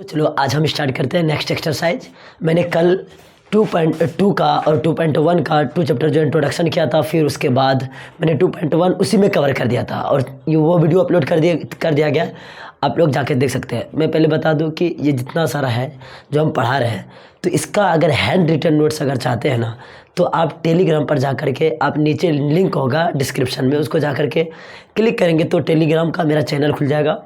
तो चलो आज हम स्टार्ट करते हैं नेक्स्ट एक्सरसाइज। मैंने कल 2.2 का और 2.1 का 2 चैप्टर जो इंट्रोडक्शन किया था, फिर उसके बाद मैंने 2.1 उसी में कवर कर दिया था और ये वो वीडियो अपलोड कर दिया गया। आप लोग जाके देख सकते हैं। मैं पहले बता दूं कि ये जितना सारा है जो हम पढ़ा रहे हैं, तो इसका अगर हैंड रिटन नोट्स अगर चाहते हैं ना, तो आप टेलीग्राम पर जा कर के, आप नीचे लिंक होगा डिस्क्रिप्शन में, उसको जा कर के क्लिक करेंगे तो टेलीग्राम का मेरा चैनल खुल जाएगा,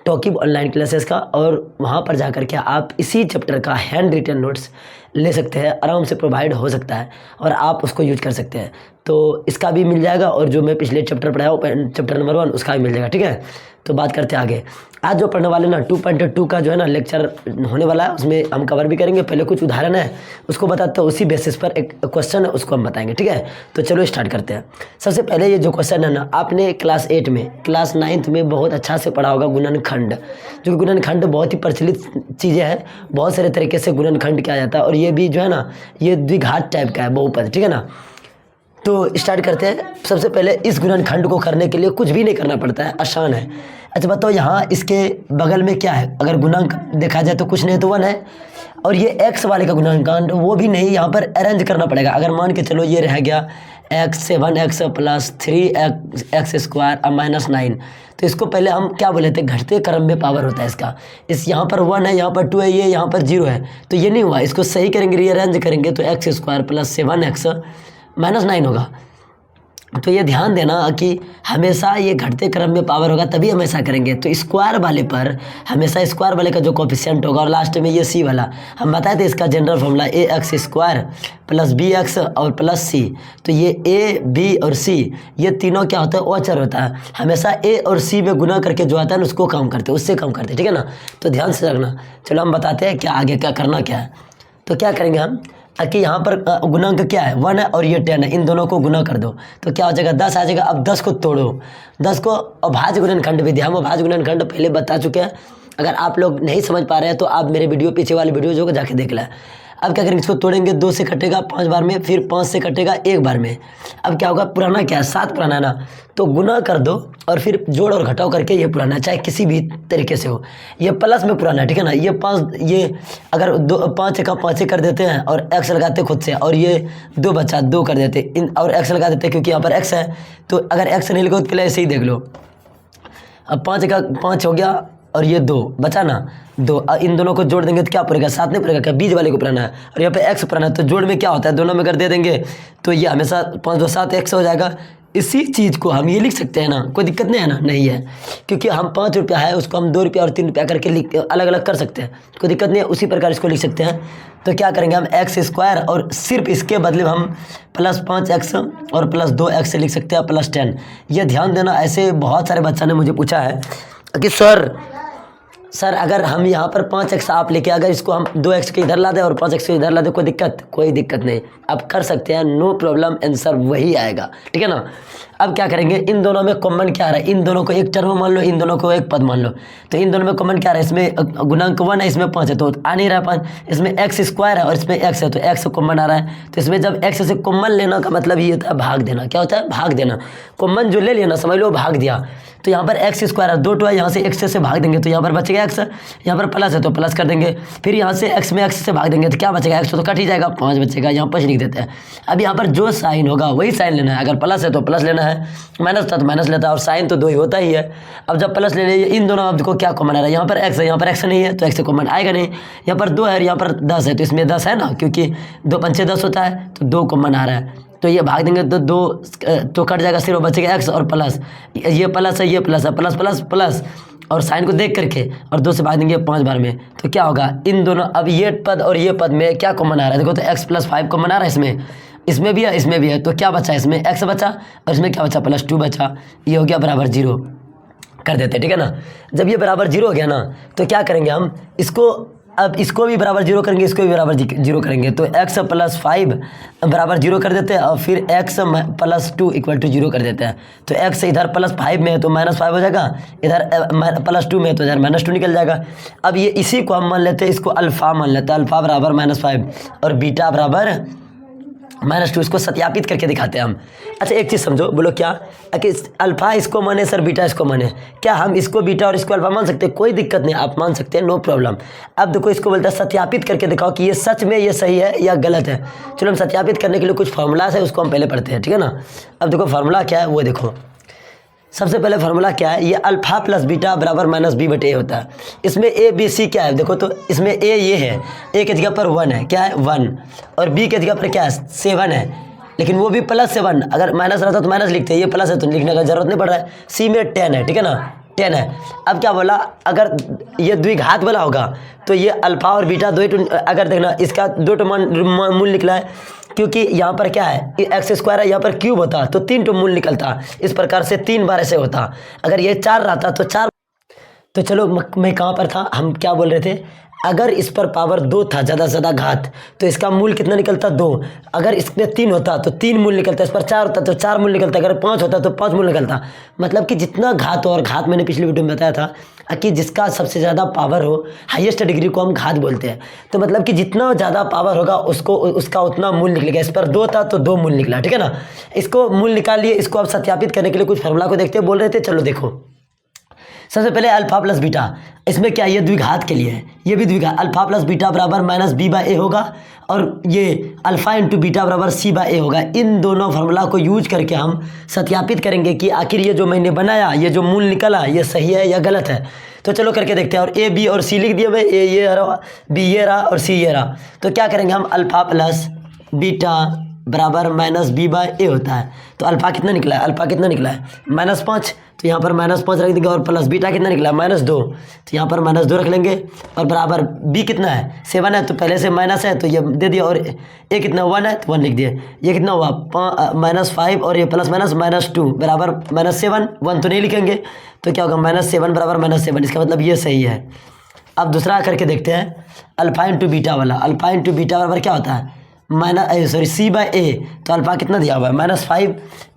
टॉकिब ऑनलाइन क्लासेस का, और वहाँ पर जा कर के आप इसी चैप्टर का हैंड रिटन नोट्स ले सकते हैं। आराम से प्रोवाइड हो सकता है और आप उसको यूज कर सकते हैं। तो इसका भी मिल जाएगा और जो मैं पिछले चैप्टर पढ़ाया हूँ चैप्टर नंबर 1 उसका भी मिल जाएगा। ठीक है, तो बात करते हैं आगे। आज जो पढ़ने वाले ना 2.2 का जो है ना लेक्चर होने वाला है, उसमें हम कवर भी करेंगे। पहले कुछ उदाहरण है उसको बताते हैं, उसी बेसिस पर एक क्वेश्चन है उसको हम बताएंगे। ठीक है, तो चलो स्टार्ट करते हैं। सबसे पहले ये जो क्वेश्चन है ना, आपने क्लास 8 में, क्लास 9th में बहुत अच्छा से पढ़ा होगा गुणनखंड। जो गुणनखंड बहुत ही प्रचलित चीज़ें हैं, बहुत सारे तरीके से गुणनखंड किया जाता है और ये भी जो है ना, ये द्विघात टाइप का है, बहुपद। ठीक है ना, तो स्टार्ट करते हैं। सबसे पहले इस गुणनखंड को करने के लिए कुछ भी नहीं करना पड़ता है, आसान है। अच्छा बताओ, यहाँ इसके बगल में क्या है? अगर गुणांक देखा जाए तो कुछ नहीं तो 1 है, और ये x वाले का गुणनखंड वो भी नहीं, यहाँ पर अरेंज करना पड़ेगा। अगर मान के चलो ये रह गया x 7x plus 3x square minus 9, तो इसको पहले हम क्या बोले थे? घटते क्रम में पावर होता है इसका। इस यहाँ पर 1 है, यहाँ पर 2 है, ये यहाँ पर 0 है, तो ये नहीं हुआ। इसको सही करेंगे, रीअरेंज करेंगे तो x square plus 7x minus 9 होगा। तो ये ध्यान देना कि हमेशा ये घटते क्रम में पावर होगा तभी हम ऐसा करेंगे। तो स्क्वायर वाले पर हमेशा स्क्वायर वाले का जो कोफिशिएंट होगा, और लास्ट में ये सी वाला हम बताए थे, इसका general formula ax square plus bx और प्लस c। तो ये a b और c ये तीनों क्या होता है? अचर होता है। हमेशा a और c में गुना करके जो आता है ना, उसको कम करते, उससे कम करते। ठीक है ना, तो ध्यान से रखना। चलो हम बताते हैं क्या आगे क्या करना क्या है। तो क्या करेंगे हम कि यहाँ पर गुणांक क्या है? 1 है और ये 10 है, इन दोनों को गुना कर दो तो क्या हो जाएगा? 10 आ जाएगा। अब 10 को तोड़ो, 10 को अभाज्य गुणनखंड भी दिया, हम अभाज्य गुणनखंड पहले बता चुके हैं। अगर आप लोग नहीं समझ पा रहे हैं तो आप मेरे वीडियो पीछे वाले वीडियो जो जाके देख लें। अब क्या करेंगे? इसको तोड़ेंगे, 2 से कटेगा 5 बार में, फिर 5 से कटेगा 1 बार में। अब क्या होगा? पुराना क्या है? 7 पुराना है ना, तो गुना कर दो और फिर जोड़ और घटाव करके ये पुराना, चाहे किसी भी तरीके से हो। ये प्लस में पुराना है। ठीक है ना, ये 5, ये अगर 5 का 5 कर देते हैं और x लगाते खुद से, और ये 2 बचा 2 कर देते इन, और x लगा देते क्योंकि यहाँ पर x है। तो अगर x नहीं लिखो तो पहले ऐसे ही देख लो। अब 5 का 5 हो गया और ये 2 बचा ना, 2, इन दोनों को जोड़ देंगे तो क्या पड़ेगा? 7 नहीं पड़ेगा क्या? बीच वाले को पुराना है और यहाँ पे x पुराना है, तो जोड़ में क्या होता है? दोनों में कर दे देंगे तो ये हमेशा 5 2 7 x हो जाएगा। इसी चीज़ को हम ये लिख सकते हैं ना, कोई दिक्कत नहीं है ना? नहीं है, क्योंकि हम 5 रुपया है उसको हम 2 रुपया और 3 रुपया करके लिख अलग अलग कर सकते हैं, कोई दिक्कत नहीं है। उसी प्रकार इसको लिख सकते हैं। तो क्या करेंगे हम? x स्क्वायर और सिर्फ इसके बदले हम प्लस 5x और प्लस 2x से लिख सकते हैं प्लस 10। ये ध्यान देना। ऐसे बहुत सारे बच्चा ने मुझे पूछा है कि सर अगर हम यहाँ पर 5x आप लेके, अगर इसको हम 2x के इधर ला दें और 5x के इधर ला दें, कोई दिक्कत? कोई दिक्कत नहीं, आप कर सकते हैं, नो प्रॉब्लम, आंसर वही आएगा। ठीक है ना। अब क्या करेंगे? इन दोनों में कॉमन क्या आ रहा है? इन दोनों को एक टर्म मान लो, इन दोनों को एक पद मान लो। तो इन दोनों में कॉमन क्या आ रहा है? इसमें गुणांक 1 है, इसमें 5 है, तो आ नहीं रहा 5। इसमें x स्क्वायर है और इसमें x है, तो x कॉमन आ रहा है। तो इसमें जब x से कॉमन लेना का मतलब ये होता है भाग देना। क्या होता है? भाग देना। कॉमन जो ले लेना, समझ लो भाग दिया। तो यहाँ पर x स्क्वायर है, 2 है, यहाँ से x से भाग देंगे तो यहाँ पर बचेगा x, यहाँ पर प्लस है तो प्लस कर देंगे, फिर यहाँ से x में x से भाग देंगे तो क्या बचेगा? x तो कट ही जाएगा, 5 बचेगा, यहाँ 5 लिख देते हैं। अब यहाँ पर जो साइन होगा वही साइन लेना है। अगर प्लस है तो प्लस लेना है, माइनस था तो माइनस लेता है, और साइन तो 2 ही होता ही है। अब जब प्लस लेने, इन दोनों आपको क्या कॉमन आ रहा है? यहाँ पर x है, यहाँ पर x नहीं है तो x से कॉमन आएगा नहीं। यहाँ पर 2 है, यहाँ पर 10 है, तो इसमें 10 है ना, क्योंकि 2 पंचे 10 होता है, तो 2 कॉमन आ रहा है। तो ये भाग देंगे तो 2 तो कट जाएगा, सिर्फ बचेगा x और प्लस। ये प्लस है, ये प्लस है, प्लस प्लस प्लस, और साइन को देख करके और 2 से भाग देंगे 5 बार में, तो क्या होगा? इन दोनों, अब ये पद और ये पद में क्या कॉमन आ रहा है? देखो तो x प्लस 5 कॉमन आ रहा है, इसमें भी है, इसमें भी है, तो क्या बचा? इसमें x बचा और इसमें क्या बचा? प्लस 2 बचा। ये हो गया बराबर 0 कर देते। ठीक है ना। जब ये बराबर 0 हो गया ना, तो क्या करेंगे हम? इसको, अब इसको भी बराबर 0 करेंगे, इसको भी बराबर 0 करेंगे, तो x प्लस 5 बराबर 0 कर देते हैं और फिर x प्लस 2 इक्वल टू 0 कर देते हैं। तो x इधर प्लस 5 में है तो माइनस 5 हो जाएगा, इधर प्लस 2 में है तो इधर माइनस 2 निकल जाएगा। अब ये इसी को हम मान लेते हैं, इसको अल्फ़ा मान लेते हैं, अल्फ़ा बराबर -5 और बीटा बराबर -2 इसको सत्यापित करके दिखाते हैं हम। अच्छा एक चीज़ समझो, बोलो क्या कि अल्फ़ा इसको माने सर बीटा इसको माने, क्या हम इसको बीटा और इसको अल्फ़ा मान सकते हैं? कोई दिक्कत नहीं, आप मान सकते हैं, नो प्रॉब्लम। अब देखो इसको बोलता है सत्यापित करके दिखाओ कि ये सच में ये सही है या गलत है। चलो हम सत्यापित करने के लिए कुछ फार्मूलाज है, उसको हम पहले पढ़ते हैं, ठीक है ना। अब देखो फार्मूला क्या है वो देखो। सबसे पहले फार्मूला क्या है, ये अल्फ़ा प्लस बीटा बराबर माइनस बी बटे ए होता है। इसमें ए बी सी क्या है देखो, तो इसमें ए ये है, ए के जगह पर 1 है, क्या है 1, और बी के जगह पर क्या है 7 है, लेकिन वो भी +7, अगर माइनस रहता तो माइनस लिखते हैं, ये प्लस है तो लिखने का जरूरत नहीं पड़ रहा है। सी में 10 है, ठीक है ना, 10 है। अब क्या बोला, अगर ये द्विघात वाला होगा तो ये अल्फ़ा और बीटा दो, अगर देखना इसका 2 मूल निकला है, क्योंकि यहाँ पर क्या है x² है, यहाँ पर क्यूब होता तो 3 मूल निकलता, इस प्रकार से 3 बार ऐसे होता। अगर ये 4 रहता तो 4। तो चलो मैं कहाँ पर था, हम क्या बोल रहे थे, अगर इस पर पावर 2 था ज़्यादा से ज़्यादा घात, तो इसका मूल कितना निकलता 2। अगर इसमें 3 होता तो 3 मूल निकलता, इस पर 4 होता तो 4 मूल निकलता, अगर 5 होता तो 5 मूल निकलता। मतलब कि जितना घात हो, और घात मैंने पिछली वीडियो में बताया था कि जिसका सबसे ज़्यादा पावर हो, हाईएस्ट डिग्री को हम घात बोलते हैं। तो मतलब कि जितना ज़्यादा पावर होगा उसका उतना मूल निकलेगा। इस पर 2 था तो 2 मूल निकला, ठीक है ना। इसको मूल निकाल लिए, इसको अब सत्यापित करने के लिए कुछ फार्मूला को देखते हैं, बोल रहे थे। चलो देखो, सबसे पहले अल्फ़ा प्लस बीटा, इसमें क्या ये द्विघात के लिए है, ये भी द्विघात, अल्फ़ा प्लस बीटा बराबर -b/a होगा, और ये अल्फ़ा इंटू बीटा बराबर c/a होगा। इन दोनों फार्मूला को यूज करके हम सत्यापित करेंगे कि आखिर ये जो मैंने बनाया, ये जो मूल निकला, ये सही है या गलत है। तो चलो करके देखते हैं। और ए बी और सी लिख दिया मैं, ए ये रहा, बी ये रहा और सी ये रहा। तो क्या करेंगे हम, अल्फ़ा प्लस बीटा बराबर -b/a होता है। तो अल्फ़ा कितना निकला है, अल्फ़ा कितना निकला है -5, तो यहाँ पर -5 रख देंगे, और प्लस बीटा कितना निकला है -2, तो यहाँ पर -2 रख लेंगे, और बराबर बी कितना है 7 है, तो पहले से माइनस है तो ये दे दिया, और ए कितना 1 है तो 1 लिख दिए। ये कितना हुआ -5, और ये प्लस माइनस -2 बराबर -7, 1 तो नहीं लिखेंगे, तो क्या होगा -7 बराबर -7, इसका मतलब ये सही है। अब दूसरा करके देखते हैं, अल्फ़ा इंटू बीटा वाला, अल्फ़ा इंटू बीटा बराबर क्या होता है c/a। तो अल्फ़ा कितना दिया हुआ है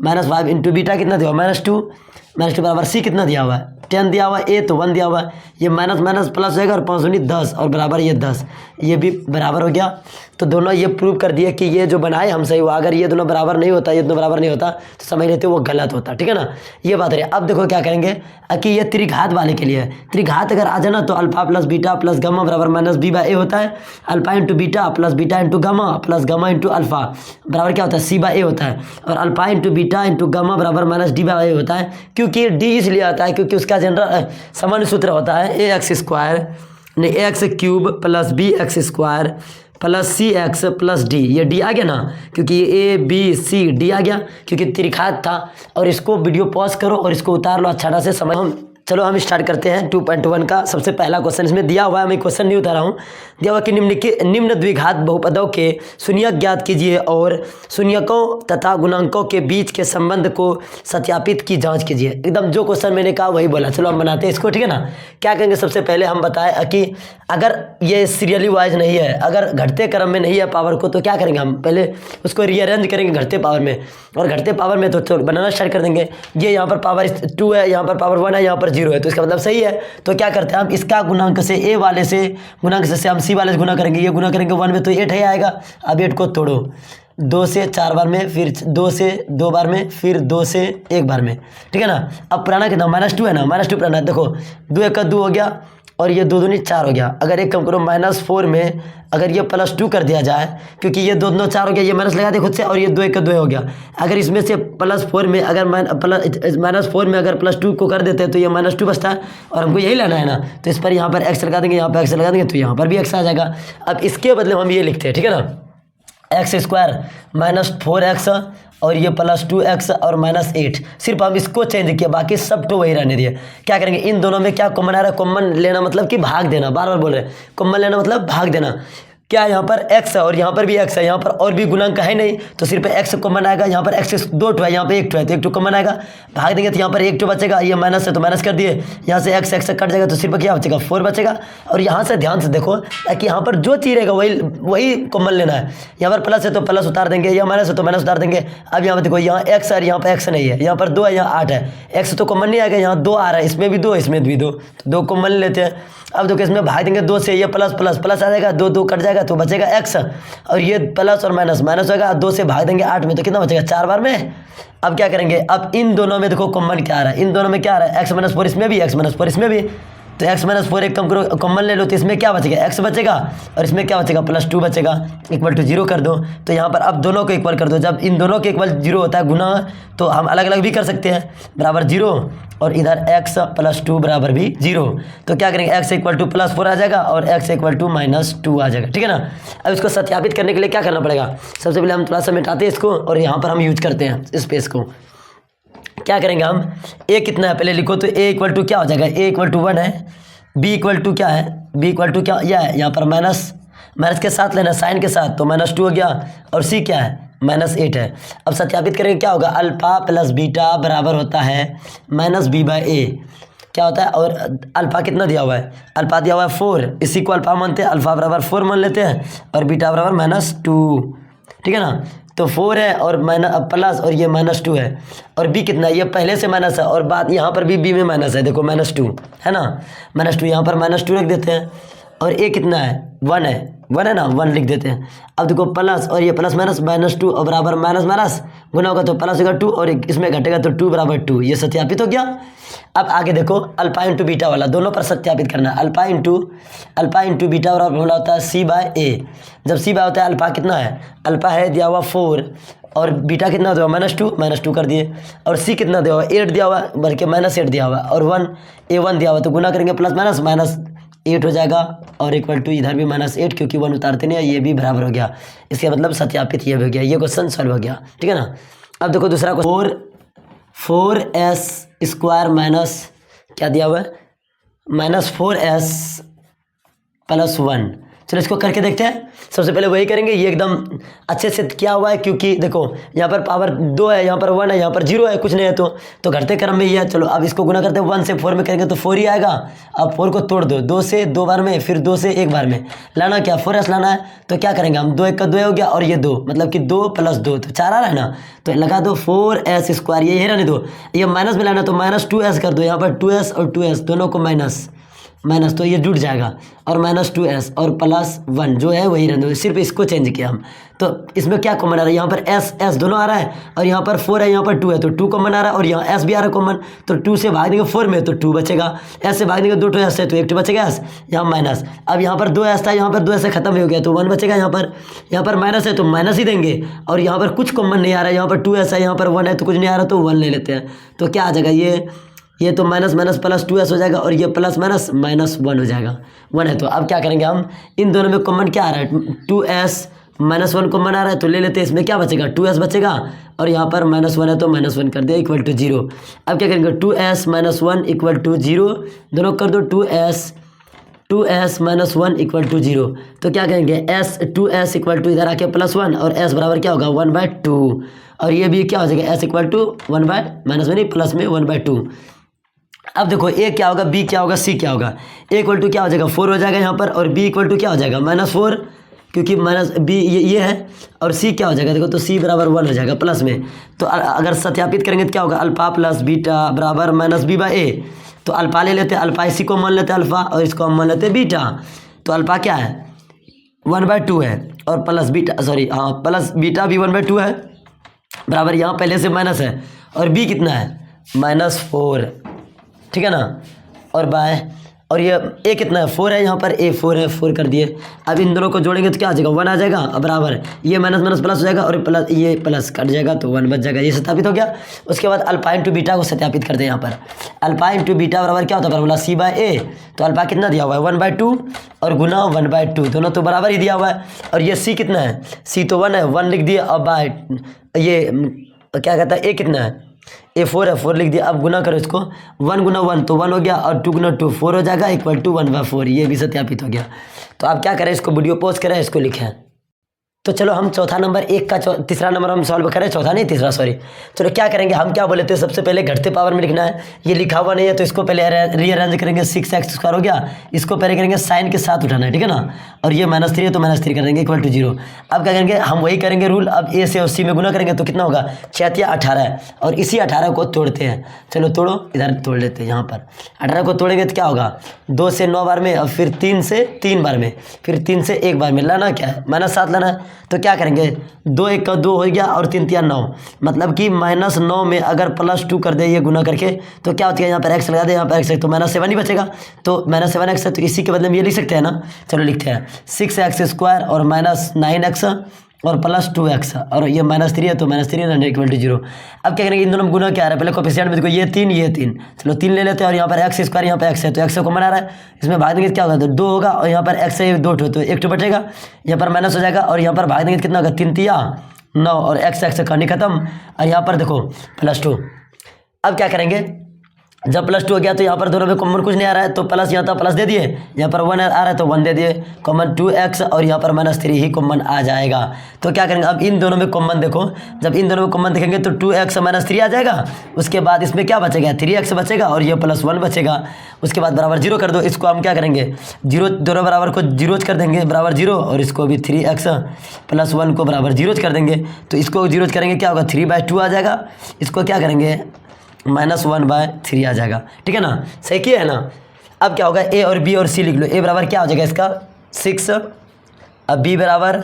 -5 इंटू बीटा कितना दिया हुआ है -2 बराबर c कितना दिया हुआ है 10 दिया हुआ है, a तो 1 दिया हुआ है, ये माइनस माइनस प्लस होएगा, और 5 दूनी 10, और बराबर ये 10, ये भी बराबर हो गया। तो दोनों ये प्रूव कर दिए कि ये जो बनाए हम सही हुआ। अगर ये दोनों बराबर नहीं होता, ये दोनों बराबर नहीं होता, तो समझ लेते वो गलत होता, ठीक है ना। ये बात रही। अब देखो क्या करेंगे कि ये त्रिघात वाले के लिए है। त्रिघात अगर आ जाना तो alpha plus beta plus gamma बराबर -b/a होता है। Alpha into beta plus beta into gamma plus gamma into alpha बराबर क्या होता है c/a होता है। और alpha into beta into gamma बराबर -d/a होता है, क्योंकि d इसलिए आता है क्योंकि उसका जनरल सामान्य सूत्र होता है ax² plus bx² plus cx plus d। ये d आ गया ना, क्योंकि a b c d आ गया, क्योंकि त्रिघात था। और इसको वीडियो पॉज करो और इसको उतार लो, अच्छा से समझ। चलो हम स्टार्ट करते हैं 2.1 का सबसे पहला क्वेश्चन। इसमें दिया हुआ है, मैं क्वेश्चन नहीं उतारा हूँ, दिया हुआ कि निम्न द्विघात बहुपदों के शून्यक ज्ञात कीजिए और शून्यकों तथा गुणांकों के बीच के संबंध को सत्यापित की जांच कीजिए। एकदम जो क्वेश्चन मैंने कहा वही बोला। चलो हम बनाते हैं इसको, ठीक है ना। क्या करेंगे, सबसे पहले हम बताएं कि अगर ये सीरियली वाइज नहीं है, अगर घटते क्रम में नहीं है पावर को, तो क्या करेंगे हम पहले उसको रीअरेंज करेंगे घटते पावर में। और घटते पावर में तो बनाना स्टार्ट कर देंगे। ये यहाँ पर पावर 2 है, यहाँ पर पावर 1 है, यहाँ पर 0 है, तो इसका मतलब सही है। तो क्या करते हैं हम, इसका गुणांक से ए वाले से गुणांक से हम सी वाले से गुना करेंगे। ये गुना करेंगे 1 में तो 8 है आएगा। अब 8 को तोड़ो, 2 से 4 बार में, फिर 2 से 2 बार में, फिर 2 से 1 बार में, ठीक है ना। अब पुराना कितना -2 है ना, -2 पुराना। देखो 2 1 का 2 हो गया, और ये 2 दूनी 4 हो गया। अगर एक कम करो -4 में अगर ये +2 कर दिया जाए, क्योंकि ये 2 2 4 हो गया, ये माइनस लगा दे खुद से, और ये 2 1 का 2 हो गया। अगर इसमें से +4 में अगर -4 में अगर +2 को कर देते हैं तो ये -2 बचता है, और हमको यही लाना है ना। तो इस पर यहाँ पर x लगा देंगे, यहाँ पर x लगा देंगे, तो यहाँ पर भी x आ जाएगा। अब इसके बदले हम ये लिखते हैं, ठीक है ना, x² -4x और ये +2x और -8। सिर्फ हम इसको चेंज किया, बाकी सब तो वही रहने दिए। क्या करेंगे, इन दोनों में क्या कॉमन आ रहा है, कॉमन लेना मतलब कि भाग देना। बार बार बोल रहे हैं, कॉमन लेना मतलब भाग देना। क्या यहाँ पर x है और यहाँ पर भी x है, यहाँ पर और भी गुणांक है नहीं, तो सिर्फ x कॉमन आएगा। यहाँ पर x 2 है, यहाँ पे 1 है, तो 1 कॉमन आएगा, भाग देंगे तो यहाँ पर 1 बचेगा। ये माइनस है तो माइनस कर दिए, यहाँ से x कट जाएगा, तो सिर्फ क्या बचेगा 4 बचेगा। और यहाँ से ध्यान से देखो कि यहाँ पर जो चीज़ रहेगा वही कॉमन लेना है। यहाँ पर प्लस है तो प्लस उतार देंगे, यहाँ माइनस है तो माइनस उतार देंगे। अब यहाँ पर देखो, यहाँ x है, यहाँ पर x नहीं है, यहाँ पर 2 है, यहाँ 8 है, x तो कॉमन नहीं आएगा, यहाँ 2 आ रहा है, इसमें भी 2 इसमें भी 2, तो 2 कॉमन लेते हैं। अब देखो इसमें भाग देंगे 2 से, ये प्लस प्लस प्लस आ जाएगा, 2 2 कट जाएगा तो बचेगा x, और ये प्लस और माइनस माइनस होगा, 2 से भाग देंगे 8 में तो कितना बचेगा 4 बार में। अब क्या करेंगे, अब इन दोनों में देखो कॉमन क्या आ रहा है, इन दोनों में क्या आ रहा है, x माइनस 4 इसमें भी, x माइनस 4 इसमें भी, तो x माइनस 4 एक कम करो, कॉमन ले लो तो इसमें क्या बचेगा, x बचेगा, और इसमें क्या बचेगा +2 बचेगा, इक्वल टू 0 कर दो। तो यहाँ पर अब दोनों को इक्वल कर दो, जब इन दोनों के इक्वल 0 होता है गुना, तो हम अलग अलग भी कर सकते हैं, बराबर 0, और इधर x +2 बराबर भी 0। तो क्या करेंगे, x इक्वल टू +4 आ जाएगा और x इक्वल टू -2 आ जाएगा, ठीक है ना। अब इसको सत्यापित करने के लिए क्या करना पड़ेगा, सबसे पहले हम थोड़ा सा मिटाते हैं इसको, और यहाँ पर हम यूज करते हैं स्पेस को। क्या करेंगे हम, a कितना है पहले लिखो, तो a इक्वल टू क्या हो जाएगा, a इक्वल टू 1 है, b इक्वल टू क्या है, b इक्वल टू क्या यह है, यहाँ पर माइनस के साथ लेना, साइन के साथ, तो -2 हो गया, और c क्या है, -8 है। अब सत्यापित करेंगे क्या होगा, अल्फा प्लस बीटा बराबर होता है -b/a, क्या होता है, और अल्फा कितना दिया हुआ है, अल्फा दिया हुआ है 4, इसी को अल्फा मानते हैं, अल्फा बराबर 4 मान लेते हैं, और बीटा बराबर -2, ठीक है ना। तो 4 है और प्लस, और ये -2 है, और b कितना है, ये पहले से माइनस है, और बात यहाँ पर भी b में माइनस है, देखो -2 है ना, -2 यहाँ पर -2 रख देते हैं, और a कितना है 1 है, 1 है ना, 1 लिख देते हैं। अब देखो प्लस, और ये प्लस माइनस -2 और बराबर माइनस माइनस गुना होगा तो प्लस होगा 2, और इसमें घटेगा तो 2 बराबर 2, ये सत्यापित हो गया। अब आगे देखो अल्फा इंटू बीटा वाला, दोनों पर सत्यापित करना है। अल्फा इंटू बीटा बराबर बोला होता है c/a, जब c होता है अल्फा कितना है, अल्फा है दिया हुआ 4, और बीटा कितना दिया हुआ -2 कर दिए, और c कितना दिया हुआ 8 दिया हुआ, बल्कि -8 दिया हुआ, और a1 दिया हुआ, तो गुना करेंगे प्लस माइनस -8 हो जाएगा, और इक्वल टू इधर भी -8, क्योंकि 1 उतारते नहीं है, ये भी बराबर हो गया, इसका मतलब सत्यापित ये हो गया, ये क्वेश्चन सॉल्व हो गया, ठीक है ना। अब देखो दूसरा क्वेश्चन, 4s² माइनस क्या दिया हुआ है, -4s + 1। चलो इसको करके देखते हैं। सबसे पहले वही करेंगे, ये एकदम अच्छे से क्या हुआ है, क्योंकि देखो यहाँ पर पावर 2 है, यहाँ पर 1 है, यहाँ पर 0 है, कुछ नहीं है, तो घटते क्रम में ही है। चलो अब इसको गुना करते हैं, 1 से 4 में करेंगे तो 4 ही आएगा। अब 4 को तोड़ दो, 2 से 2 बार में, फिर 2 से 1 बार में लाना, क्या 4s लाना है, तो क्या करेंगे हम, 2 1 का 2 हो गया, और ये 2 मतलब कि 2 + 2 तो 4 आ रहा है ना, तो लगा दो 4s², ये रहने दो, ये माइनस में लाना तो -2s कर दो, यहाँ पर 2s और 2s दोनों को माइनस, तो ये जुड़ जाएगा, और -2s और +1 जो है वही रहने दो, सिर्फ इसको चेंज किया हम। तो इसमें क्या कॉमन आ रहा है, यहाँ पर s दोनों आ रहा है, और यहाँ पर 4 है, यहाँ पर 2 है, तो 2 कॉमन आ रहा है, और यहाँ s भी आ रहा है कॉमन, तो 2 से भाग देंगे 4 में तो 2 बचेगा, s से भाग देंगे 2 s है तो 1 बचेगा s, यहाँ माइनस। अब यहाँ पर 2s था, यहाँ पर 2s से खत्म हो गया तो 1 बचेगा, यहाँ पर माइनस है तो माइनस ही देंगे, और यहाँ पर कुछ कॉमन नहीं आ रहा है, यहाँ पर 2s है, यहाँ पर 1 है तो कुछ नहीं आ रहा, तो 1 ले लेते हैं। तो क्या आ जाएगा, ये तो माइनस +2s हो जाएगा, और ये प्लस -1 हो जाएगा, 1 है। तो अब क्या करेंगे हम, इन दोनों में कॉमन क्या आ रहा है, 2s -1 कॉमन आ रहा है, तो ले लेते हैं, इसमें क्या बचेगा 2s बचेगा, और यहाँ पर -1 है तो -1 कर दिया, इक्वल टू 0। अब क्या करेंगे, 2s - 1 इक्वल टू 0, दोनों कर दो, 2s - 1 इक्वल टू 0। तो क्या करेंगे, 2s इक्वल टू इधर आके +1, और s बराबर क्या होगा 1/2, और ये भी क्या हो जाएगा, s इक्वल टू प्लस में 1/2। अब देखो a क्या होगा, b क्या होगा, c क्या होगा। a इक्वल टू क्या हो जाएगा 4 हो जाएगा यहाँ पर, और b इक्वल टू क्या हो जाएगा -4, क्योंकि -b ये है, और c क्या हो जाएगा, देखो तो c बराबर 1 हो जाएगा प्लस में। तो अगर सत्यापित करेंगे तो क्या होगा, अल्फा प्लस बीटा बराबर -b/a, तो अल्फा ले लेते हैं, अल्फा इसी को मान लेते हैं अल्फा, और इसको हम मान लेते हैं बीटा। तो अल्फा क्या है 1/2 है, और प्लस बीटा प्लस बीटा भी 1/2 है, बराबर यहाँ पहले से माइनस है, और b कितना है -4, ठीक है ना, और ये a कितना है 4 है, यहाँ पर a 4 है, 4 कर दिए। अब इन दोनों को जोड़ेंगे तो क्या आ जाएगा 1 आ जाएगा, अब बराबर ये माइनस प्लस हो जाएगा, और प्लस ये प्लस कट जाएगा तो 1 बच जाएगा, ये सत्यापित हो गया। उसके बाद अल्फा इंटू बीटा को सत्यापित करते हैं। यहाँ पर अल्फा इंटू बीटा बराबर क्या होता है, फॉर्मूला c/a, तो अल्फा कितना दिया हुआ है 1/2, और गुना 1/2, दोनों तो बराबर ही दिया हुआ है। और ये c कितना है, c तो 1 है, 1 लिख दिया, अब ये क्या कहता है a कितना है, a 4 है, 4 लिख दिया। अब गुना करो इसको, 1 गुना 1 तो 1 हो गया, और 2 गुना 2 4 हो जाएगा, इक्वल टू 1/4, ये भी सत्यापित हो गया। तो आप क्या करें, इसको वीडियो पॉज करें, इसको लिखें। तो चलो हम चौथा नंबर एक का तीसरा नंबर हम सॉल्व करें, चौथा नहीं तीसरा सॉरी। चलो क्या करेंगे, हम क्या बोले थे, सबसे पहले घटते पावर में लिखना है। ये लिखा हुआ नहीं है तो इसको पहले रीअरेंज करेंगे, 6x² हो गया, इसको पहले करेंगे साइन के साथ उठाना है, ठीक है ना। और ये -3 है तो -3 कर देंगे इक्वल टू 0। अब क्या करेंगे, हम वही करेंगे रूल, अब a से और c में गुना करेंगे तो कितना होगा, 6 या 18 है, और इसी 18 को तोड़ते हैं। चलो तोड़ो, इधर तोड़ लेते हैं, यहाँ पर 18 को तोड़ेंगे तो क्या होगा, 2 से 9 बार में, और फिर 3 से 3 बार में, फिर 3 से 1 बार में लाना क्या है, -7 लाना है। तो क्या करेंगे, 2 1 का 2 हो गया और 3 3 9, मतलब कि -9 में अगर +2 कर दे ये गुना करके तो क्या होती है, यहाँ पर x लगा दे, यहाँ पर x है तो -7 ही बचेगा, तो -7x है, तो इसी के बदले में ये लिख सकते हैं ना। चलो लिखते हैं 6x² और -9x और +2x, और ये -3 है तो -3 इक्वल टू 0। अब क्या करेंगे, इन दोनों में गुना क्या आ रहा है, पहले कोफिशिएंट में देखो, ये 3 ये 3, चलो 3 ले लेते हैं, और यहाँ पर x², यहाँ पर x है तो x को बना रहा है, इसमें भाग देंगे क्या होगा, तो 2 होगा, और यहाँ पर x है 2 तो 1 बचेगा, यहाँ पर माइनस हो जाएगा, और यहाँ पर भाग देंगे कितना होगा, 3 3 9, और x कहानी खत्म, और यहाँ पर देखो +2। अब क्या करेंगे, जब +2 हो गया तो यहाँ पर दोनों में कॉमन कुछ नहीं आ रहा है, तो प्लस यहाँ था प्लस दे दिए, यहाँ पर 1 आ रहा है तो 1 दे दिए, कॉमन 2x, और यहाँ पर -3 ही कॉमन आ जाएगा। तो क्या करेंगे, अब इन दोनों में कॉमन देखो, जब इन दोनों में कॉमन देखेंगे तो 2x -3 आ जाएगा, उसके बाद इसमें क्या बचेगा, 3x बचेगा, और ये +1 बचेगा, उसके बाद बराबर 0 कर दो। इसको हम क्या करेंगे, 0 दोनों बराबर को 0 कर देंगे, बराबर 0, और इसको भी 3x + 1 को बराबर 0 कर देंगे, तो इसको 0 करेंगे क्या होगा, 3/2 आ जाएगा, इसको क्या करेंगे -1/3 आ जाएगा, ठीक है ना, सही किया है ना। अब क्या होगा, a और b और c लिख लो, a बराबर क्या हो जाएगा इसका 6, अब b बराबर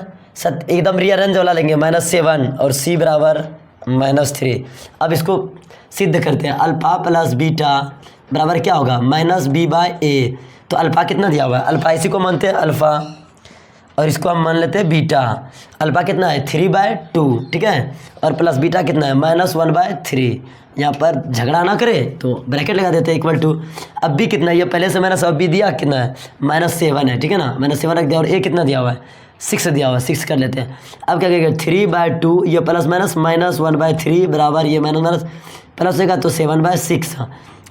एकदम रीअरेंज वाला लेंगे -7, और c बराबर -3। अब इसको सिद्ध करते हैं, अल्फा + बीटा बराबर क्या होगा, -b/a। तो अल्फा कितना दिया हुआ है, अल्फा इसी को मानते हैं अल्फा, और इसको हम मान लेते हैं बीटा। अल्फा कितना है 3/2, ठीक है, और प्लस बीटा कितना है -1/3। यहाँ पर झगड़ा ना करे तो ब्रैकेट लगा देते हैं इक्वल टू। अब बी कितना है, ये पहले से मैंने सब बी दिया कितना है -7 है, ठीक है ना, -7 रख दिया, और ए कितना दिया हुआ है 6 दिया हुआ है, 6 कर लेते हैं। अब क्या करेंगे 3/2, ये प्लस माइनस -1/3 बराबर ये माइनस प्लस होगा तो 7/6।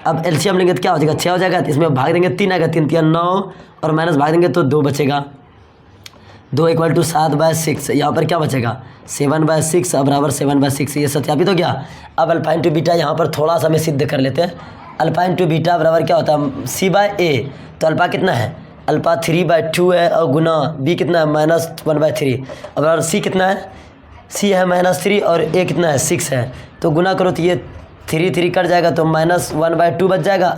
अब एलसीएम लेंगे तो क्या हो जाएगा 6 हो जाएगा, तो इसमें भाग देंगे 3 आएगा, 3 3 9, और माइनस भाग देंगे तो 2 बचेगा, 2 = 7/6। यहाँ पर क्या बचेगा 7/6 बराबर 7/6, ये सत्यापित हो गया। अब अल्फा इंटू बीटा यहाँ पर थोड़ा सा हमें सिद्ध कर लेते हैं। अल्फा इंटू बीटा बराबर क्या होता है c/a, तो अल्फा कितना है, अल्फा 3/2 है, और गुना b कितना है -1/3, और बराबर c कितना है, c है -3, और a कितना है 6 है, तो गुना करो तो ये 3 3 कट जाएगा तो -1/2 बच जाएगा,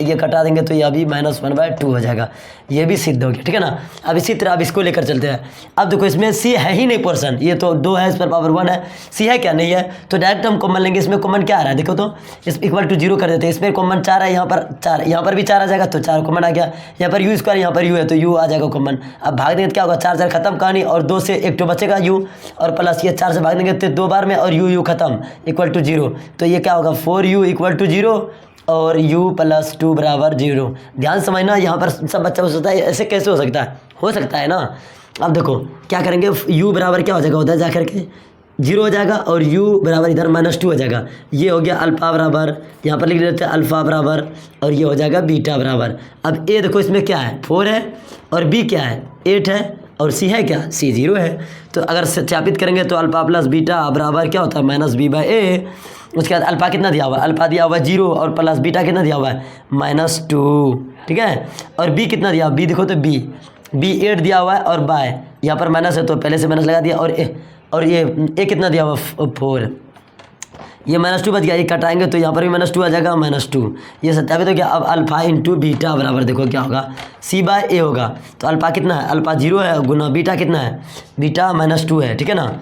ये कटा देंगे तो यह भी -1/2 हो जाएगा, ये भी सिद्ध हो गया, ठीक है ना। अब इसी तरह अब इसको लेकर चलते हैं। अब देखो इसमें c है ही नहीं पोर्शन, ये तो 2 है, इस पर पावर 1 है, c है क्या नहीं है, तो डायरेक्ट हम कॉमन लेंगे। इसमें कॉमन क्या आ रहा है देखो, तो इस = 0 कर देते हैं। इसमें कॉमन 4 है, यहाँ पर 4, यहाँ पर भी 4 आ जाएगा तो 4 कॉमन आ गया, यहाँ पर u², यहाँ पर u है तो u आ जाएगा कॉमन। अब भाग देंगे तो क्या होगा 4 4 खत्म कहानी, और 2 से 1 बचेगा u, और प्लस ये 4 से भाग देंगे तो 2 बार में, और u खत्म = 0, तो ये क्या होगा 4u = 0, और u + 2 बराबर 0। ध्यान समझना, यहाँ पर सब बच्चा सोचता है ऐसे कैसे हो सकता है ना। अब देखो क्या करेंगे, u बराबर क्या हो जाएगा उधर जा करके 0 हो जाएगा, और u बराबर इधर -2 हो जाएगा। ये हो गया अल्फा बराबर, यहाँ पर लिख देते हैं अल्फा बराबर, और ये हो जाएगा बीटा बराबर। अब a देखो इसमें क्या है 4 है, और b क्या है 8 है, और c है क्या c 0 है। तो अगर सत्यापित करेंगे तो अल्फा + बीटा बराबर क्या होता है -b/a। उसके बाद अल्फा कितना दिया हुआ है, अल्फा दिया हुआ है 0, और प्लस बीटा कितना दिया हुआ है -2, ठीक है। और b कितना दिया, b देखो तो b 8 दिया हुआ है, और बाय यहाँ पर माइनस है तो पहले से माइनस लगा दिया, और ये a कितना दिया हुआ 4, ये -2 बच गया, ये कटाएंगे तो यहाँ पर भी -2 आ जाएगा, -2, ये सत्यापित हो गया। अब अल्फा इंटू बीटा बराबर देखो क्या होगा c/a होगा, तो अल्फा कितना है, अल्फा 0 है, गुना बीटा कितना है, बीटा -2 है, ठीक है ना,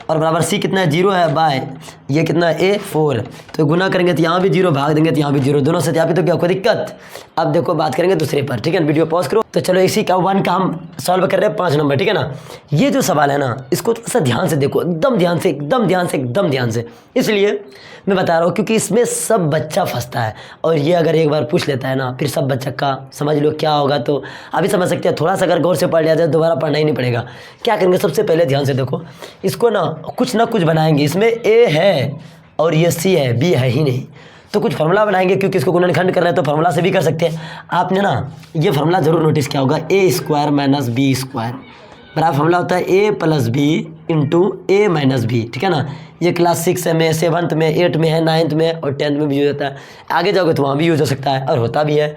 और बराबर c कितना है 0 है, बाय ये कितना है a 4, तो गुना करेंगे तो यहाँ भी 0, भाग देंगे तो यहाँ भी 0, दोनों सत्यापित हो गया, कोई दिक्कत। अब देखो बात करेंगे दूसरे पर, ठीक है, वीडियो पॉज करो। तो चलो इसी का 1 का हम सॉल्व कर रहे हैं 5 नंबर, ठीक है ना। ये जो सवाल है ना इसको थोड़ा सा ध्यान से देखो, एकदम ध्यान से, इसलिए मैं बता रहा हूँ क्योंकि इसमें सब बच्चा फंसता है, और ये अगर एक बार पूछ लेता है ना फिर सब बच्चा का समझ लो क्या होगा। तो अभी समझ सकते हैं, थोड़ा सा अगर गौर से पढ़ लिया जाए दोबारा पढ़ना ही नहीं पड़ेगा। क्या करेंगे, सबसे पहले ध्यान से देखो, इसको ना कुछ बनाएंगे। इसमें a है और ये c है, b है ही नहीं, तो कुछ फार्मूला बनाएंगे, क्योंकि इसको गुणनखंड कर रहे हैं तो फार्मूला से भी कर सकते हैं। आपने ना ये फार्मूला जरूर नोटिस किया होगा, a² - b², बराबर फॉर्मूला होता है ए प्लस बी इंटू ए माइनस बी, ठीक है ना। ये क्लास 6 में, 7th में, 8th में है, 9th में और 10th में भी यूज होता है। आगे जाओगे तो वहाँ भी यूज हो सकता है और होता भी है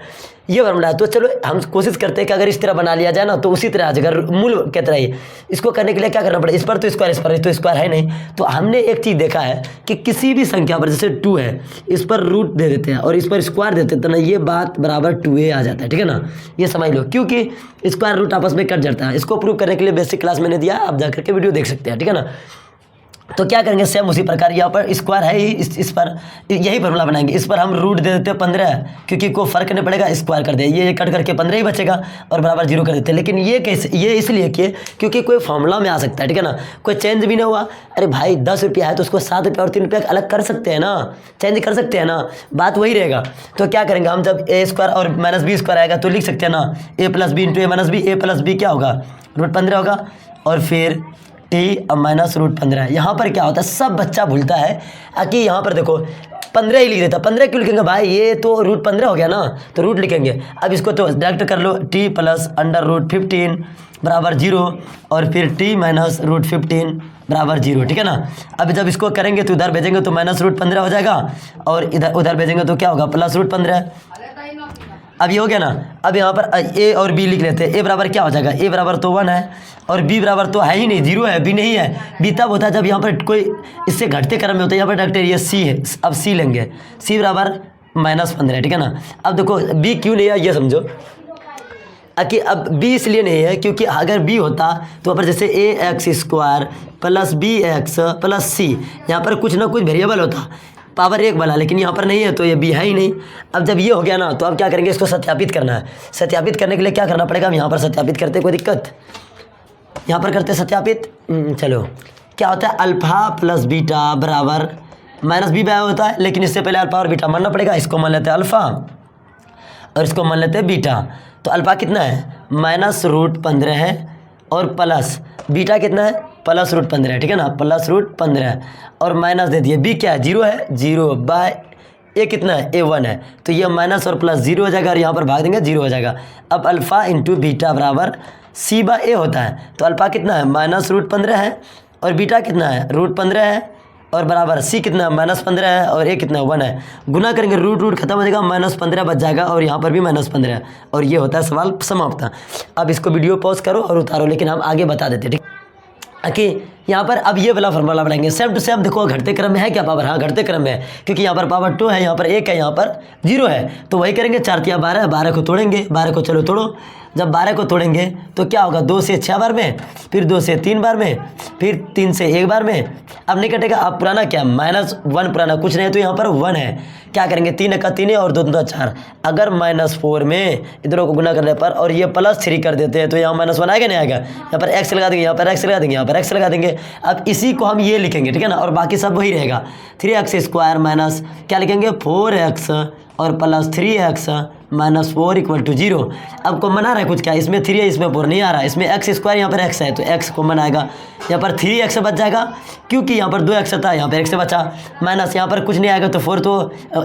ये फॉर्मूला है। तो चलो हम कोशिश करते हैं कि अगर इस तरह बना लिया जाए ना तो उसी तरह आ जाएगा, मूल की तरह ही। इसको करने के लिए क्या करना पड़ेगा, इस पर तो स्क्वायर, इस पर तो स्क्वायर है नहीं। तो हमने एक चीज़ देखा है कि किसी भी संख्या पर, जैसे 2 है, इस पर रूट दे देते हैं और इस पर स्क्वायर देते हैं तो ना ये बात बराबर 2a आ जाता है, ठीक है ना। ये समझ लो, क्योंकि स्क्वायर रूट आपस में कट जाता है। इसको प्रूव करने के लिए बेसिक क्लास मैंने दिया, आप जाकर के वीडियो देख सकते हैं, ठीक है ना। तो क्या करेंगे, सेम उसी प्रकार यहाँ पर स्क्वायर है ही, इस पर यही फॉर्मूला बनाएंगे। इस पर हम रूट दे देते हैं 15, क्योंकि कोई फर्क नहीं पड़ेगा, स्क्वायर कर दे, ये कट करके 15 ही बचेगा और बराबर 0 कर देते हैं। लेकिन ये कैसे, ये इसलिए कि क्योंकि कोई फॉर्मूला में आ सकता है, ठीक है ना। कोई चेंज भी नहीं हुआ, अरे भाई 10 रुपया है तो उसको 7 रुपया और 3 रुपया अलग कर सकते हैं ना, चेंज कर सकते हैं ना, बात वही रहेगा। तो क्या करेंगे हम, जब ए स्क्वायर और माइनस बी स्क्वायर आएगा तो लिख सकते हैं ना ए प्लस बी इंटू ए माइनस बी। ए प्लस बी क्या होगा, रूट 15 होगा, और फिर टी अब माइनस रूट 15। यहाँ पर क्या होता है, सब बच्चा भूलता है कि यहाँ पर देखो 15 ही लिख देता। 15 क्यों लिखेंगे भाई, ये तो रूट 15 हो गया ना, तो रूट लिखेंगे। अब इसको तो डायरेक्ट कर लो, टी प्लस अंडर रूट 15 बराबर 0 और फिर टी माइनस रूट 15 बराबर 0, ठीक है ना। अब जब इसको करेंगे तो इधर भेजेंगे तो माइनस रूट 15 हो जाएगा और इधर उधर भेजेंगे तो क्या होगा, प्लस रूट 15। अब ये हो गया ना। अब यहाँ पर ए और बी लिख लेते हैं। ए बराबर क्या हो जाएगा, ए बराबर तो 1 है और बी बराबर तो है ही नहीं, 0 है, बी नहीं है। बी तब होता है जब यहाँ पर कोई इससे घटते क्रम में होता है। यहाँ पर डायरेक्ट ये सी है, अब सी लेंगे, सी बराबर -15, ठीक है ना। अब देखो बी क्यों नहीं है ये समझो, कि अब बी इसलिए नहीं है क्योंकि अगर बी होता तो पर जैसे a x square plus b x plus c, यहाँ पर कुछ ना कुछ वेरिएबल होता, पावर 1 वाला, लेकिन यहाँ पर नहीं है तो ये बी है ही नहीं। अब जब ये हो गया ना तो अब क्या करेंगे, इसको सत्यापित करना है। सत्यापित करने के लिए क्या करना पड़ेगा, हम यहाँ पर सत्यापित करते, कोई दिक्कत, यहाँ पर करते सत्यापित। चलो क्या होता है, अल्फा प्लस बीटा बराबर माइनस बी बाय होता है, लेकिन इससे पहले अल्फा और बीटा मानना पड़ेगा। इसको मान लेते हैं अल्फा और इसको मान लेते हैं बीटा। तो अल्फा कितना है, -√15 है और प्लस बीटा कितना है, प्लस रूट 15 है, ठीक है ना, प्लस रूट 15 और माइनस दे दिए। बी क्या है, 0 है, 0 बाय ए कितना है, ए 1 है, तो ये माइनस और प्लस 0 हो जाएगा और यहाँ पर भाग देंगे 0 हो जाएगा। अब अल्फ़ा इंटू बीटा बराबर सी बाय ए होता है। तो अल्फ़ा कितना है, -√15 है और बीटा कितना है, √15 है और बराबर सी कितना है, -15 है और ए कितना 1 है। गुना करेंगे, रूट खत्म हो जाएगा, -15 बच जाएगा और यहाँ पर भी -15 है और ये होता है सवाल समाप्त। अब इसको वीडियो पॉज करो और उतारो, लेकिन हम आगे बता देते, ठीक कि यहाँ पर अब ये वाला फॉर्मूला बनाएंगे सेम टू सेम। देखो घटते क्रम में है क्या पावर, हाँ घटते क्रम में है, क्योंकि यहाँ पर पावर 2 है, यहाँ पर 1 है, यहाँ पर 0 है। तो वही करेंगे, 4 तिया 12, 12 को तोड़ेंगे, 12 को चलो तोड़ो। जब 12 को तोड़ेंगे तो क्या होगा, 2 से 6 बार में, फिर 2 से 3 बार में, फिर 3 से 1 बार में। अब नहीं कटेगा, अब पुराना क्या, -1 पुराना कुछ नहीं है तो यहाँ पर 1 है। क्या करेंगे, 3 का 3 है और 2 2 4। अगर -4 में इधरों को गुना करने पर और ये +3 कर देते हैं तो यहाँ -1 आएगा नहीं आएगा, यहाँ पर x लगा देंगे, यहाँ पर x लगा देंगे, यहाँ पर x लगा देंगे। अब इसी को हम ये लिखेंगे, ठीक है ना, और बाकी सब वही रहेगा। 3x² माइनस क्या लिखेंगे, 4x और प्लस 3x -4 = 0। अब कॉमन आ रहा है कुछ, क्या इसमें 3 है, इसमें 4 नहीं आ रहा है, इसमें x², यहाँ पर x है तो x कॉमन आएगा। यहाँ पर 3x बच जाएगा क्योंकि यहाँ पर 2x था, यहाँ पर x बचा, माइनस यहाँ पर कुछ नहीं आएगा तो 4 तो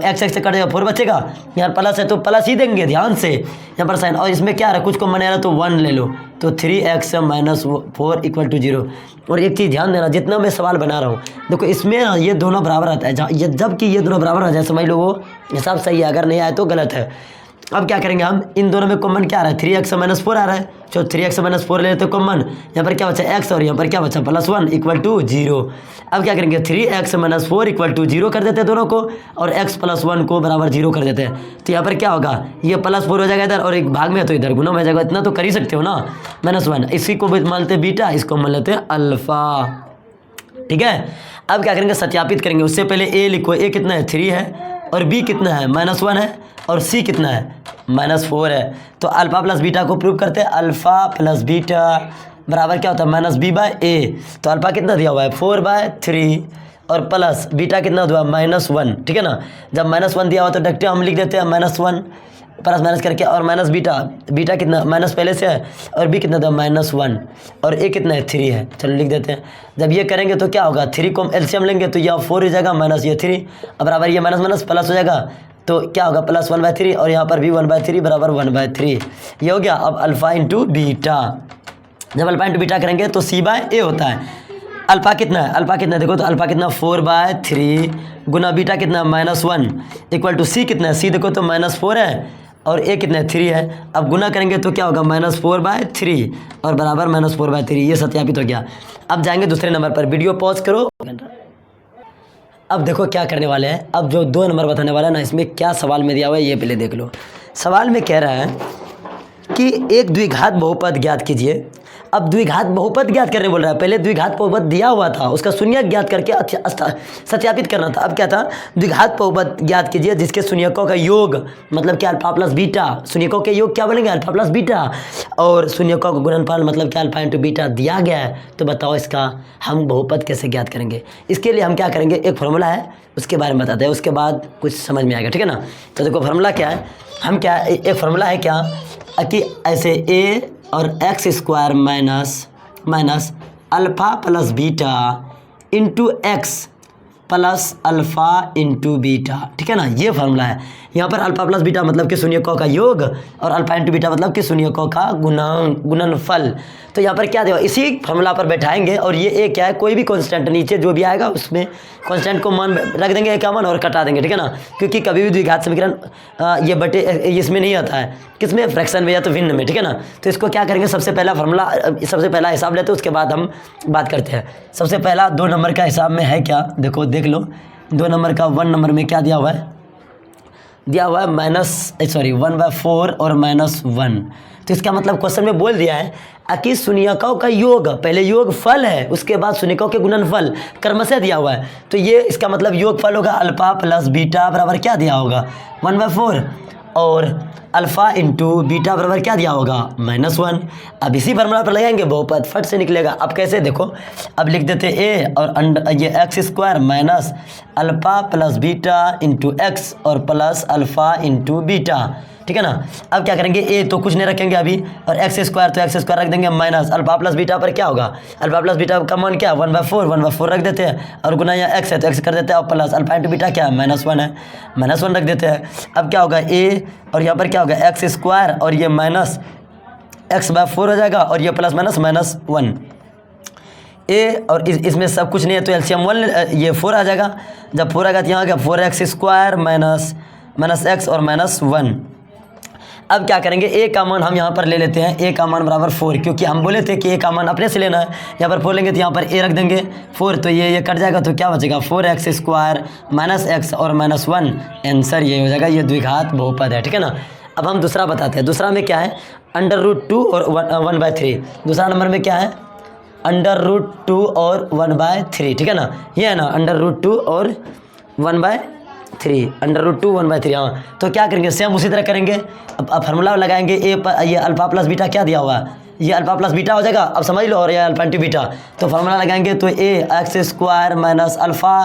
x से कट जाएगा, 4 बचेगा। यहाँ प्लस है तो प्लस ही देंगे ध्यान से, यहाँ पर साइन, और इसमें क्या आ रहा है, कुछ कॉमन आ रहा है तो 1 ले लो, तो 3x -4 = 0। और एक चीज़ ध्यान देना, जितना मैं सवाल बना रहा हूँ देखो इसमें ये दोनों बराबर आता है, जबकि ये दोनों बराबर आ जाए समझ लो वो हिसाब सही है, अगर नहीं आए तो गलत है। अब क्या करेंगे हम, इन दोनों में कॉमन क्या आ रहा है, 3x -4 आ रहा है, तो 3x -4 ले लेते तो कॉमन, यहाँ पर क्या बचा x और यहाँ पर क्या बचा +1 = 0। अब क्या करेंगे, 3x -4 = 0 कर देते हैं दोनों को और x + 1 को बराबर 0 कर देते हैं। तो यहाँ पर क्या होगा, ये +4 हो जाएगा इधर और एक भाग में है तो इधर गुना हो जाएगा, इतना तो कर ही सकते हो ना, -1। इसी को मान लेते हैं बीटा, इसको मान लेते हैं अल्फ़ा, ठीक है। अब क्या करेंगे, सत्यापित करेंगे। उससे पहले ए लिखो, ए कितना है, 3 है और बी कितना है, -1 है और सी कितना है, -4 है। तो अल्फ़ा प्लस बीटा को प्रूव करते हैं, अल्फ़ा प्लस बीटा बराबर क्या होता है, -b/a। तो अल्फ़ा कितना दिया हुआ है, 4/3 और प्लस बीटा कितना हुआ, -1, ठीक है ना। जब -1 दिया हुआ तो डायरेक्ट हम लिख देते हैं -1 प्लस माइनस करके, और माइनस बीटा कितना, माइनस पहले से है और बी कितना था, -1 और ए कितना है, 3 है। चलो लिख देते हैं। जब ये करेंगे तो क्या होगा, 3 को एलसीएम लेंगे तो यह 4 हो जाएगा, माइनस ये 3, अब बराबर ये माइनस प्लस हो जाएगा तो क्या होगा, +1/3 और यहाँ पर भी 1/3 बराबर 1/3। ये हो गया। अब अल्फ़ा इंटू बीटा, जब अल्फा इंटू बीटा करेंगे तो सी बाय ए होता है। अल्फा कितना है, अल्फा कितना है देखो, तो अल्फा कितना 4/3 गुना बीटा कितना -1 इक्वल टू सी कितना है, सी देखो तो -4 है और ए कितना है 3 है। अब गुना करेंगे तो क्या होगा -4/3 और बराबर -4/3, ये सत्यापित हो गया। अब जाएंगे दूसरे नंबर पर, वीडियो पॉज करो। अब देखो क्या करने वाले हैं, अब जो 2 नंबर बताने वाला है ना, इसमें क्या सवाल में दिया हुआ है ये पहले देख लो। सवाल में कह रहा है कि एक द्विघात बहुपद ज्ञात कीजिए। अब द्विघात बहुपद ज्ञात करने बोल रहा है, पहले द्विघात बहुपद दिया हुआ था, उसका शून्यक ज्ञात करके सत्यापित करना था। अब क्या था, द्विघात बहुपद ज्ञात कीजिए जिसके शून्यकों का योग मतलब क्या अल्फा प्लस बीटा, शून्यकों के योग क्या बनेंगे अल्फा प्लस बीटा, और शून्यकों का गुणनफल मतलब क्या अल्फा इंटू बीटा दिया गया है। तो बताओ इसका हम बहुपद कैसे ज्ञात करेंगे। इसके लिए हम क्या करेंगे, एक फार्मूला है उसके बारे में बताते हैं, उसके बाद कुछ समझ में आएगा, ठीक है ना। तो देखो फार्मूला क्या है, हम क्या एक फार्मूला है क्या कि ऐसे ए और x square minus alpha plus beta into x plus alpha into beta, ठीक है ना, ये फार्मूला है। यहाँ पर अल्फ़ा प्लस बीटा मतलब कि शून्यकों का योग और अल्फ़ा इंटू बीटा मतलब कि शून्यकों का गुणनफल। तो यहाँ पर क्या देगा, इसी फार्मूला पर बैठाएंगे और ये ए क्या है, कोई भी कांस्टेंट नीचे जो भी आएगा उसमें कांस्टेंट को मान रख देंगे ए का मान और कटा देंगे, ठीक है ना। क्योंकि कभी भी द्विघात समीकरण ये बटे इसमें नहीं आता है, किसमें, फ्रैक्शन में या तो भिन्न में, ठीक है ना। तो इसको क्या करेंगे, सबसे पहला फार्मूला, सबसे पहला हिसाब लेते हैं, उसके बाद हम बात करते हैं। सबसे पहला 2 नंबर का हिसाब में है क्या, देखो देख लो 2 नंबर का 1 नंबर में क्या दिया हुआ है, दिया हुआ है 1/4 और -1। तो इसका मतलब क्वेश्चन में बोल दिया है कि शून्यकों का योग, पहले योग फल है उसके बाद शून्यकों के गुणनफल क्रमशः दिया हुआ है। तो ये इसका मतलब योग फल होगा अल्फा प्लस बीटा बराबर क्या दिया होगा 1/4 और अल्फ़ा इंटू बीटा बराबर क्या दिया होगा -1। अब इसी फार्मूला पर लगाएंगे बहुपद फट से निकलेगा। अब कैसे देखो, अब लिख देते ए और ये x square minus alpha plus beta into x और प्लस अल्फ़ा इंटू बीटा, ठीक है ना। अब क्या करेंगे, ए तो कुछ नहीं रखेंगे अभी और एक्स स्क्वायर तो एक्स स्क्वायर रख देंगे माइनस अल्फा प्लस बीटा पर क्या होगा, अल्फा प्लस बीटा का मान क्या 1/4 रख देते हैं और गुना यहाँ एक्स है तो एक्स कर देते हैं और प्लस अल्फा इंटू बीटा क्या है -1 है, -1 रख देते हैं। अब क्या होगा ए और यहाँ पर क्या होगा एक्स स्क्वायर और ये माइनस x/4 हो जाएगा और ये प्लस माइनस -1 ए और इसमें सब कुछ नहीं है तो एलसीएम 1 ये 4 आ जाएगा। जब 4 आएगा तो यहाँ आ गया 4x स्क्वायर माइनस x और -1। अब क्या करेंगे, ए का मान हम यहाँ पर ले लेते हैं, ए का मान बराबर 4, क्योंकि हम बोले थे कि ए का मान अपने से लेना है। यहाँ पर 4 लेंगे तो यहाँ पर ए रख देंगे 4, तो ये कट जाएगा तो क्या बचेगा 4x स्क्वायर -x और -1, आंसर ये हो जाएगा, ये द्विघात बहुपद है, ठीक है ना। अब हम दूसरा बताते हैं, दूसरा में क्या है √2 और 1/3। दूसरा नंबर में क्या है √2 और 1/3, ठीक है ना, ये है ना √2 और 1/3, √2 1/3। हाँ, तो क्या करेंगे सेम उसी तरह करेंगे। अब फार्मूला लगाएंगे ए पर, ये अल्फा प्लस बीटा क्या दिया हुआ है, ये अल्फा प्लस बीटा हो जाएगा, अब समझ लो, और ये अल्फा इंटू बीटा। तो फार्मूला लगाएंगे तो a x square minus alpha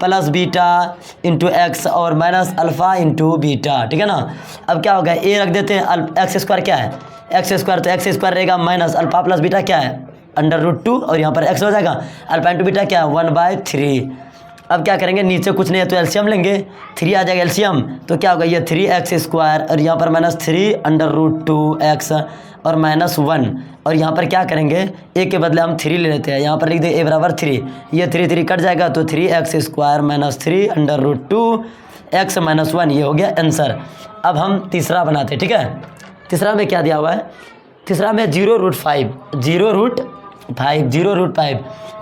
plus beta into x और माइनस अल्फा इंटू बीटा, ठीक है ना। अब क्या होगा, ए रख देते हैं, एक्स स्क्वायर क्या है एक्स स्क्वायर, तो एक्स स्क्वायर रहेगा माइनस अल्फा प्लस बीटा क्या है √2 और यहाँ पर एक्स हो जाएगा, अल्फा इंटू बीटा क्या है 1/3। अब क्या करेंगे, नीचे कुछ नहीं है तो एलसीएम लेंगे, 3 आ जाएगा एलसीएम, तो क्या होगा ये 3x स्क्वायर और यहाँ पर -3 √2x और -1 और यहाँ पर क्या करेंगे, ए के बदले हम 3 ले लेते हैं, यहाँ पर लिख दे ए बराबर 3, ये 3 कट जाएगा तो 3x स्क्वायर -3 √2x -1, ये हो गया आंसर। अब हम तीसरा बनाते हैं, ठीक है। तीसरा में क्या दिया हुआ है, तीसरा में 0√5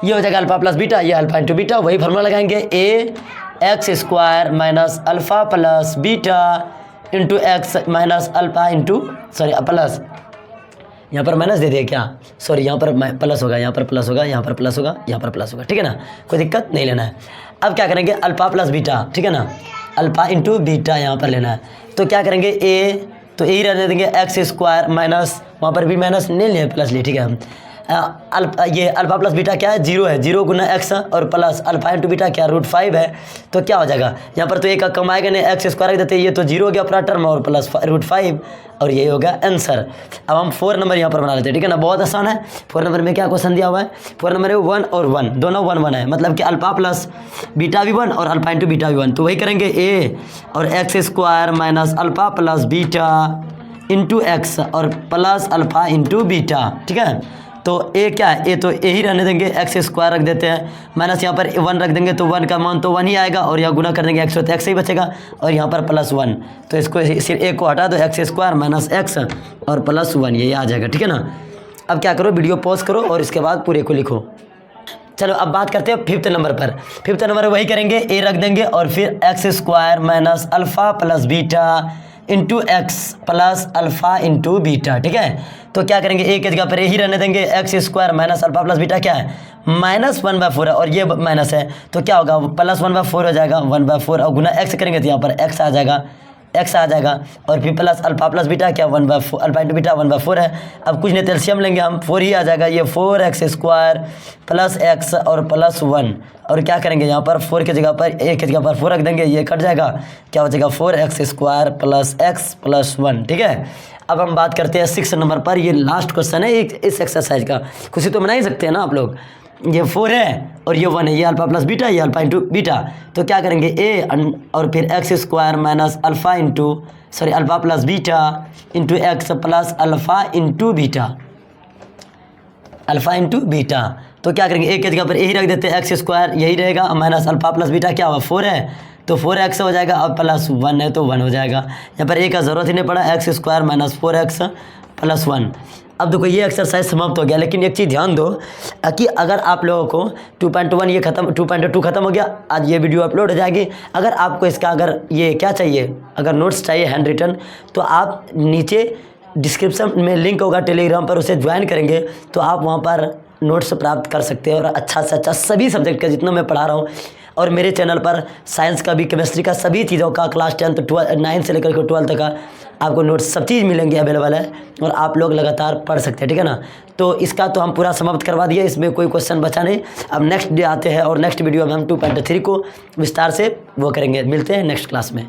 ये हो जाएगा अल्फा प्लस बीटा, ये अल्फा इंटू बीटा, वही फार्मूला लगाएंगे a x square minus alpha plus beta into x minus alpha into plus, यहाँ पर माइनस दे दिया क्या, सॉरी यहाँ पर प्लस होगा, यहाँ पर प्लस होगा, यहाँ पर प्लस होगा, यहाँ पर प्लस होगा, ठीक है ना, कोई दिक्कत नहीं लेना है। अब क्या करेंगे अल्फा प्लस बीटा, ठीक है ना, अल्फा इंटू बीटा यहाँ पर लेना है। तो क्या करेंगे ए तो ए रहने देंगे एक्स स्क्वायर माइनस, वहाँ पर भी माइनस नहीं लिए प्लस लिए, ठीक है। ये अल्फा प्लस बीटा क्या है 0 है, 0 गुना एक्स और प्लस अल्फा इंटू बीटा क्या √5 है, तो क्या हो जाएगा यहाँ पर तो एक का कम आएगा नहीं, एक्स स्क्वायर देते ये तो 0 हो गया पूरा टर्म और प्लस √5 और ये हो गया आंसर। अब हम 4 नंबर यहाँ पर बना लेते हैं, ठीक है ना, बहुत आसान है। 4 नंबर में क्या क्वेश्चन दिया हुआ है, 4 नंबर में 1 और 1 दोनों 1 है, मतलब कि अल्फा प्लस बीटा भी 1 और अल्फा इंटू बीटा भी 1, तो वही करेंगे ए और x square minus alpha plus beta into x और प्लस अल्फा इंटू बीटा, ठीक है। तो ए क्या है, ए तो ए ही रहने देंगे, एक्स स्क्वायर रख देते हैं, माइनस यहाँ पर 1 रख देंगे तो 1 का मान तो 1 ही आएगा, और यहाँ गुना कर देंगे एक्स तो एक्स ही बचेगा, और यहाँ पर +1, तो इसको सिर्फ ए को हटा दो, एक्स स्क्वायर माइनस एक्स और +1 ये आ जाएगा, ठीक है ना। अब क्या करो, वीडियो पॉज करो और इसके बाद पूरे को लिखो। चलो अब बात करते हैं 5th नंबर पर। 5th नंबर वही करेंगे, ए रख देंगे और फिर x square minus alpha plus beta into x plus alpha into beta, ठीक है। तो क्या करेंगे, ए की जगह पर ए ही रहने देंगे, x square minus alpha plus beta क्या है, -1/4 है, और ये माइनस है तो क्या होगा, +1/4 हो जाएगा, 1/4, और गुना एक्स करेंगे तो यहाँ पर एक्स आ जाएगा, और फिर प्लस अल्फ़ा प्लस बीटा क्या 1/4, अल्फ़ा इंटू बीटा 1/4 है। अब कुछ नहीं, एलसीएम लेंगे हम, 4 ही आ जाएगा, ये 4x स्क्वायर प्लस एक्स और +1, और क्या करेंगे यहाँ पर 4 की जगह पर ए की जगह पर 4 रख देंगे, ये कट जाएगा, क्या हो जाएगा 4x square plus x plus 1, ठीक है। अब हम बात करते हैं 6 नंबर पर, ये लास्ट क्वेश्चन है इस एक्सरसाइज का, खुशी तो मना ही सकते हैं ना आप लोग। ये 4 है और ये 1 है, ये अल्फ़ा प्लस बीटा, ये अल्फ़ा इंटू बीटा, तो क्या करेंगे ए और फिर x square minus alpha plus beta into x plus alpha into beta, तो क्या करेंगे, ए की जगह पर ए ही रख देते हैं, एक्स स्क्वायर यही रहेगा, माइनस अल्फ़ा प्लस बीटा क्या हुआ 4 है तो 4x हो जाएगा, और +1 है तो 1 हो जाएगा, यहाँ पर ए का ज़रूरत ही नहीं पड़ा, x square minus 4x plus 1। अब देखो ये एक्सरसाइज समाप्त हो गया, लेकिन एक चीज़ ध्यान दो कि अगर आप लोगों को 2.1 ये खत्म, 2.2 खत्म हो गया, आज ये वीडियो अपलोड हो जाएगी। अगर आपको इसका अगर ये क्या चाहिए, अगर नोट्स चाहिए हैंड रिटन, तो आप नीचे डिस्क्रिप्शन में लिंक होगा टेलीग्राम पर, उसे ज्वाइन करेंगे तो आप वहाँ पर नोट्स प्राप्त कर सकते हैं, और अच्छा से अच्छा सभी सब्जेक्ट का जितना मैं पढ़ा रहा हूँ, और मेरे चैनल पर साइंस का भी, केमिस्ट्री का, सभी चीज़ों का क्लास 10 9 से लेकर के 12 का आपको नोट्स सब चीज़ मिलेंगे, अवेलेबल है, और आप लोग लगातार पढ़ सकते हैं, ठीक है ना। तो इसका तो हम पूरा समाप्त करवा दिए, इसमें कोई क्वेश्चन बचा नहीं। अब नेक्स्ट डे आते हैं और नेक्स्ट वीडियो में हम 2.3 को विस्तार से वो करेंगे। मिलते हैं नेक्स्ट क्लास में।